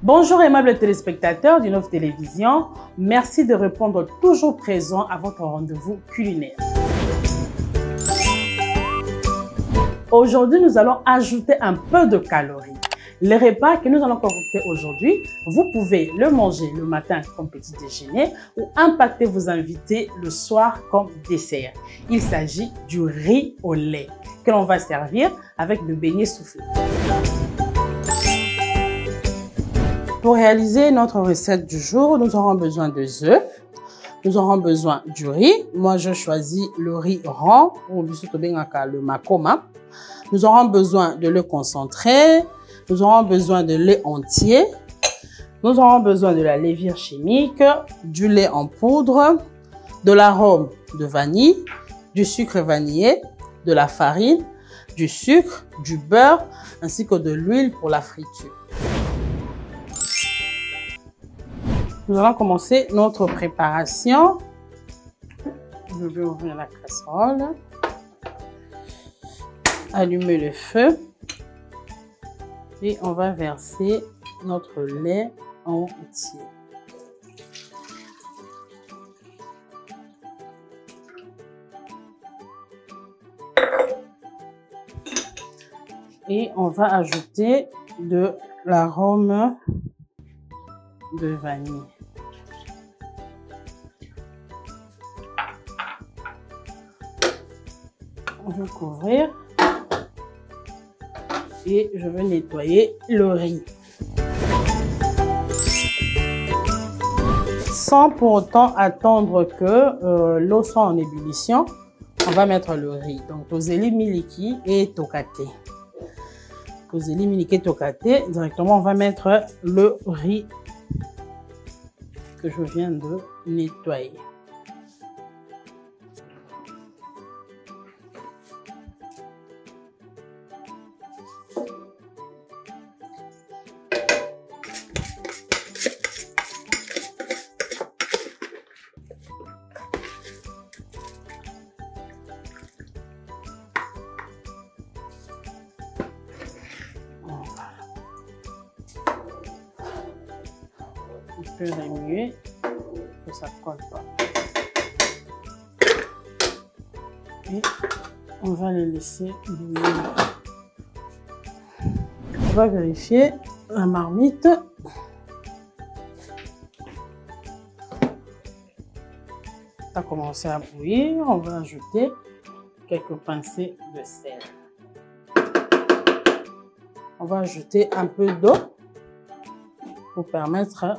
Bonjour aimables téléspectateurs d'Innov Télévision, merci de répondre toujours présent à votre rendez-vous culinaire. Aujourd'hui, nous allons ajouter un peu de calories. Les repas que nous allons concocter aujourd'hui, vous pouvez le manger le matin comme petit déjeuner ou impacter vos invités le soir comme dessert. Il s'agit du riz au lait que l'on va servir avec le beignet soufflé. Pour réaliser notre recette du jour, nous aurons besoin de œufs, nous aurons besoin du riz. Moi, je choisis le riz rond ou le makoma. Nous aurons besoin de lait concentré, nous aurons besoin de lait entier, nous aurons besoin de la levure chimique, du lait en poudre, de l'arôme de vanille, du sucre vanillé, de la farine, du sucre, du beurre ainsi que de l'huile pour la friture. Nous allons commencer notre préparation. Je vais ouvrir la casserole, allumer le feu et on va verser notre lait entier. Et on va ajouter de l'arôme de vanille. On va couvrir et je vais nettoyer le riz. Sans pour autant attendre que l'eau soit en ébullition, on va mettre le riz. Donc, tozeli miliki et tokate. Tozeli miliki et tokate. Directement, on va mettre le riz que je viens de nettoyer. On peut remuer que ça ne colle pas. Et on va les laisser bouillir. On va vérifier la marmite. Ça a commencé à bouillir. On va ajouter quelques pincées de sel. On va ajouter un peu d'eau pour permettre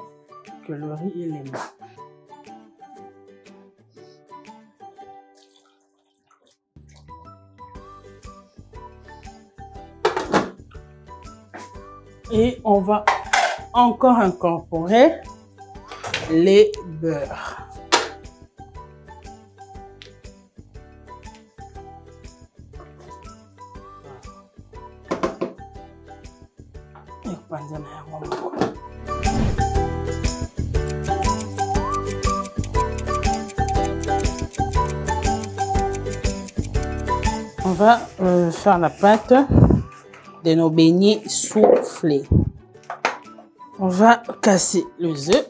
que le riz est léger. Et on va encore incorporer les beurres. On va faire la pâte de nos beignets soufflés. On va casser les œufs.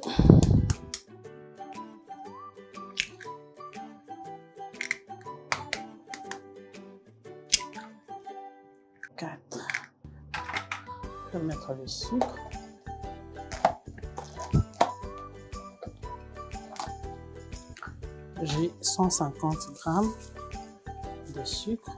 Je vais mettre le sucre. J'ai 150 grammes de sucre.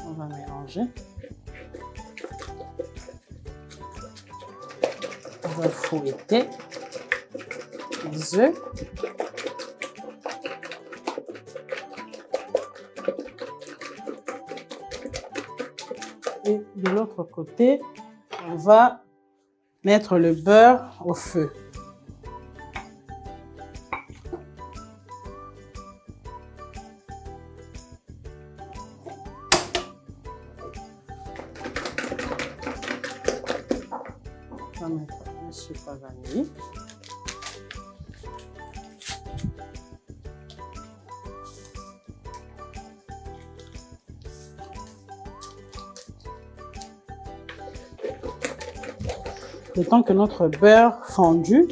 On va mélanger. On va fouetter les œufs. Et de l'autre côté, on va mettre le beurre au feu. va mettre le sucre vanille. Le temps que notre beurre fondu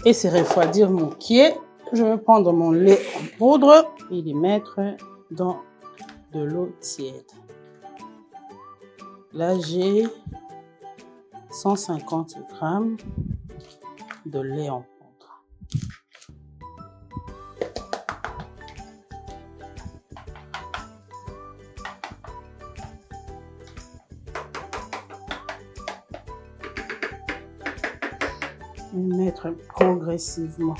et se refroidir moquer, je vais prendre mon lait en poudre et les mettre dans de l'eau tiède. Là, j'ai 150 grammes de lait en poudre. Et mettre progressivement.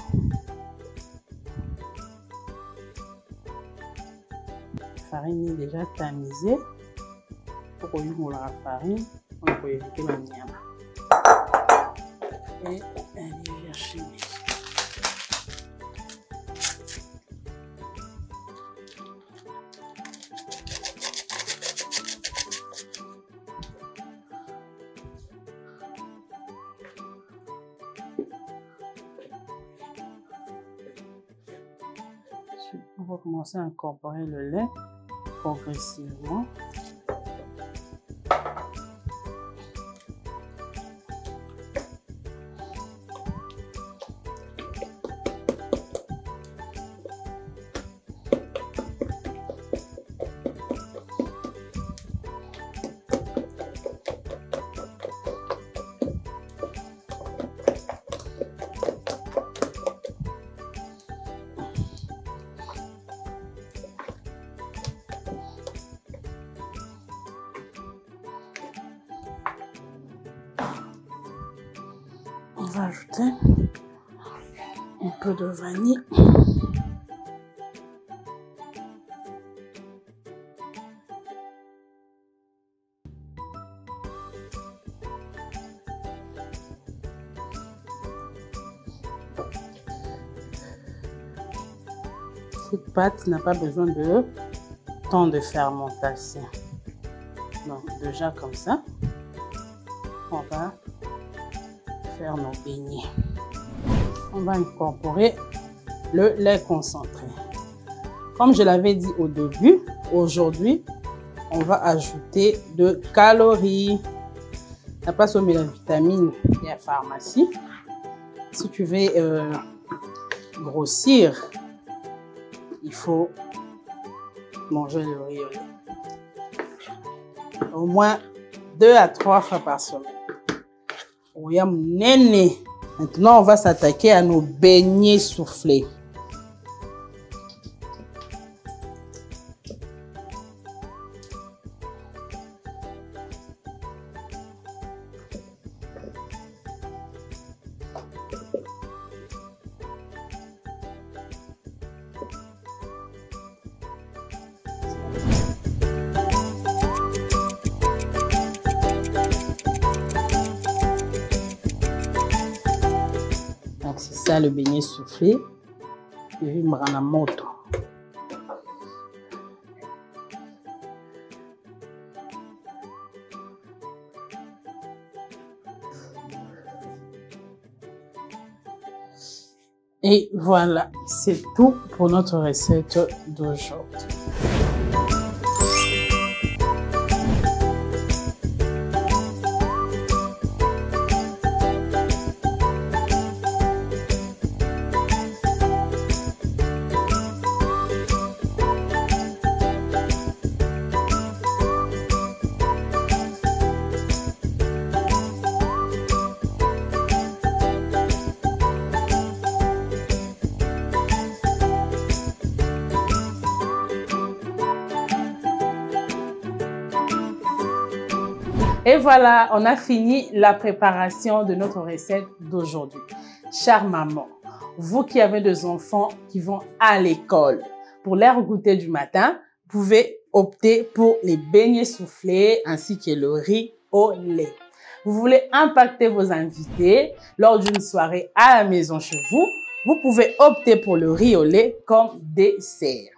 La farine est déjà tamisée. Pour la farine, on peut éviter la miama. Et elle est verchée. On va commencer à incorporer le lait progressivement. On va ajouter un peu de vanille. Cette pâte n'a pas besoin de temps de fermentation. Donc déjà comme ça, on va faire nos beignets. On va incorporer le lait concentré. Comme je l'avais dit au début, aujourd'hui, on va ajouter de calories. La place où met la vitamine et la pharmacie. Si tu veux grossir, il faut manger le riz au lait. Au moins 2 à 3 fois par semaine. Maintenant, on va s'attaquer à nos beignets soufflés. C'est ça le beignet soufflé. Moto. Et voilà, c'est tout pour notre recette d'aujourd'hui. Et voilà, on a fini la préparation de notre recette d'aujourd'hui. Chère maman, vous qui avez des enfants qui vont à l'école, pour leur goûter du matin, vous pouvez opter pour les beignets soufflés ainsi que le riz au lait. Vous voulez impacter vos invités lors d'une soirée à la maison chez vous, vous pouvez opter pour le riz au lait comme dessert.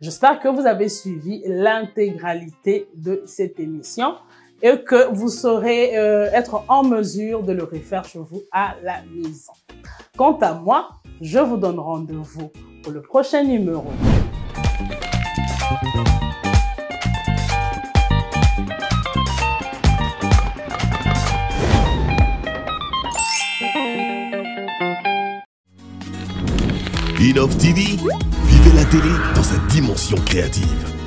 J'espère que vous avez suivi l'intégralité de cette émission. et que vous saurez être en mesure de le refaire chez vous à la maison. Quant à moi, je vous donne rendez-vous pour le prochain numéro. Innov TV, vivez la télé dans sa dimension créative.